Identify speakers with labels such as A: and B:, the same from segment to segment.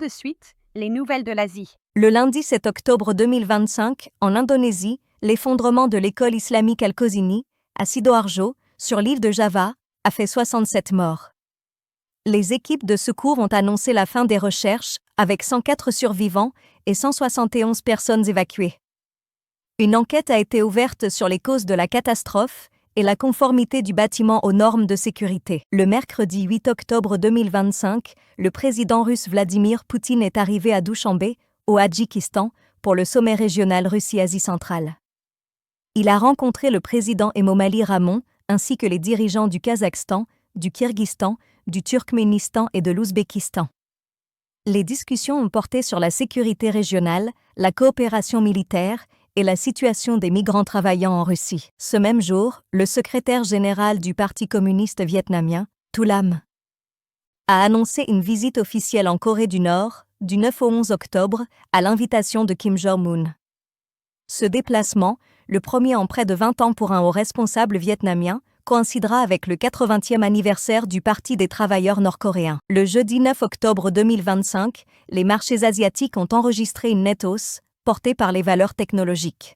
A: de suite, les nouvelles de l'Asie.
B: Le lundi 7 octobre 2025, en Indonésie, l'effondrement de l'école islamique Al-Qausini, à Sidoarjo, sur l'île de Java, a fait 67 morts. Les équipes de secours ont annoncé la fin des recherches, avec 104 survivants et 171 personnes évacuées. Une enquête a été ouverte sur les causes de la catastrophe et la conformité du bâtiment aux normes de sécurité. Le mercredi 8 octobre 2025, le président russe Vladimir Poutine est arrivé à Douchanbe, au Tadjikistan, pour le sommet régional Russie-Asie centrale. Il a rencontré le président Emomali Rahmon, ainsi que les dirigeants du Kazakhstan, du Kirghizstan, du Turkménistan et de l'Ouzbékistan. Les discussions ont porté sur la sécurité régionale, la coopération militaire et la situation des migrants travaillant en Russie. Ce même jour, le secrétaire général du Parti communiste vietnamien, Thu Lam, a annoncé une visite officielle en Corée du Nord, du 9 au 11 octobre, à l'invitation de Kim Jong-un. Ce déplacement, le premier en près de 20 ans pour un haut responsable vietnamien, coïncidera avec le 80e anniversaire du Parti des travailleurs nord-coréens. Le jeudi 9 octobre 2025, les marchés asiatiques ont enregistré une nette hausse, portée par les valeurs technologiques.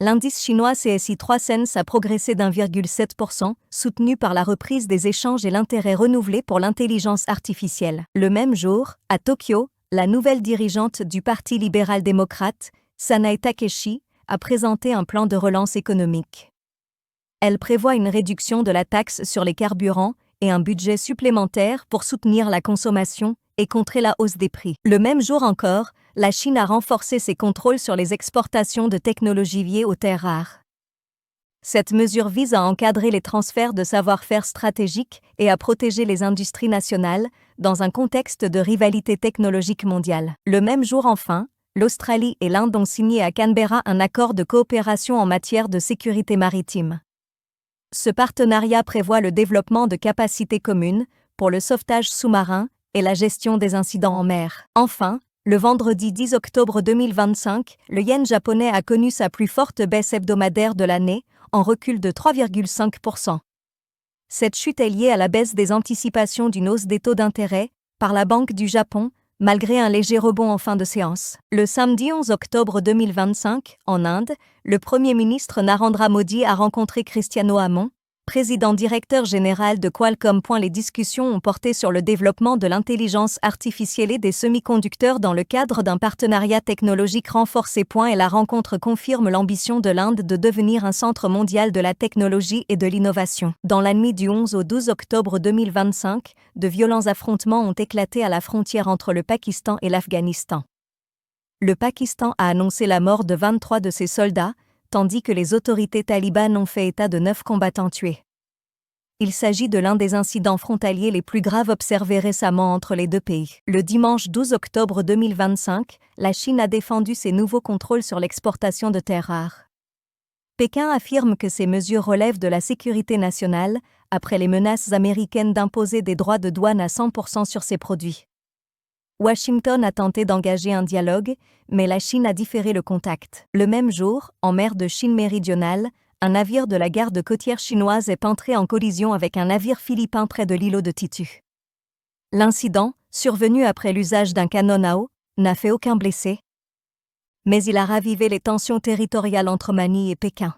B: L'indice chinois CSI 300 a progressé d'1,7%, soutenu par la reprise des échanges et l'intérêt renouvelé pour l'intelligence artificielle. Le même jour, à Tokyo, la nouvelle dirigeante du Parti libéral-démocrate, Sanae Takeshi, a présenté un plan de relance économique. Elle prévoit une réduction de la taxe sur les carburants et un budget supplémentaire pour soutenir la consommation et contrer la hausse des prix. Le même jour encore, la Chine a renforcé ses contrôles sur les exportations de technologies liées aux terres rares. Cette mesure vise à encadrer les transferts de savoir-faire stratégiques et à protéger les industries nationales dans un contexte de rivalité technologique mondiale. Le même jour enfin, l'Australie et l'Inde ont signé à Canberra un accord de coopération en matière de sécurité maritime. Ce partenariat prévoit le développement de capacités communes pour le sauvetage sous-marin et la gestion des incidents en mer. Enfin, le vendredi 10 octobre 2025, le yen japonais a connu sa plus forte baisse hebdomadaire de l'année, en recul de 3,5%. Cette chute est liée à la baisse des anticipations d'une hausse des taux d'intérêt par la Banque du Japon, malgré un léger rebond en fin de séance. Le samedi 11 octobre 2025, en Inde, le Premier ministre Narendra Modi a rencontré Cristiano Amon, président directeur général de Qualcomm. Les discussions ont porté sur le développement de l'intelligence artificielle et des semi-conducteurs dans le cadre d'un partenariat technologique renforcé. Et la rencontre confirme l'ambition de l'Inde de devenir un centre mondial de la technologie et de l'innovation. Dans la nuit du 11 au 12 octobre 2025, de violents affrontements ont éclaté à la frontière entre le Pakistan et l'Afghanistan. Le Pakistan a annoncé la mort de 23 de ses soldats, tandis que les autorités talibanes ont fait état de 9 combattants tués. Il s'agit de l'un des incidents frontaliers les plus graves observés récemment entre les deux pays. Le dimanche 12 octobre 2025, la Chine a défendu ses nouveaux contrôles sur l'exportation de terres rares. Pékin affirme que ces mesures relèvent de la sécurité nationale, après les menaces américaines d'imposer des droits de douane à 100% sur ces produits. Washington a tenté d'engager un dialogue, mais la Chine a différé le contact. Le même jour, en mer de Chine méridionale, un navire de la garde côtière chinoise est entré en collision avec un navire philippin près de l'îlot de Titu. L'incident, survenu après l'usage d'un canon à eau, n'a fait aucun blessé, mais il a ravivé les tensions territoriales entre Manille et Pékin.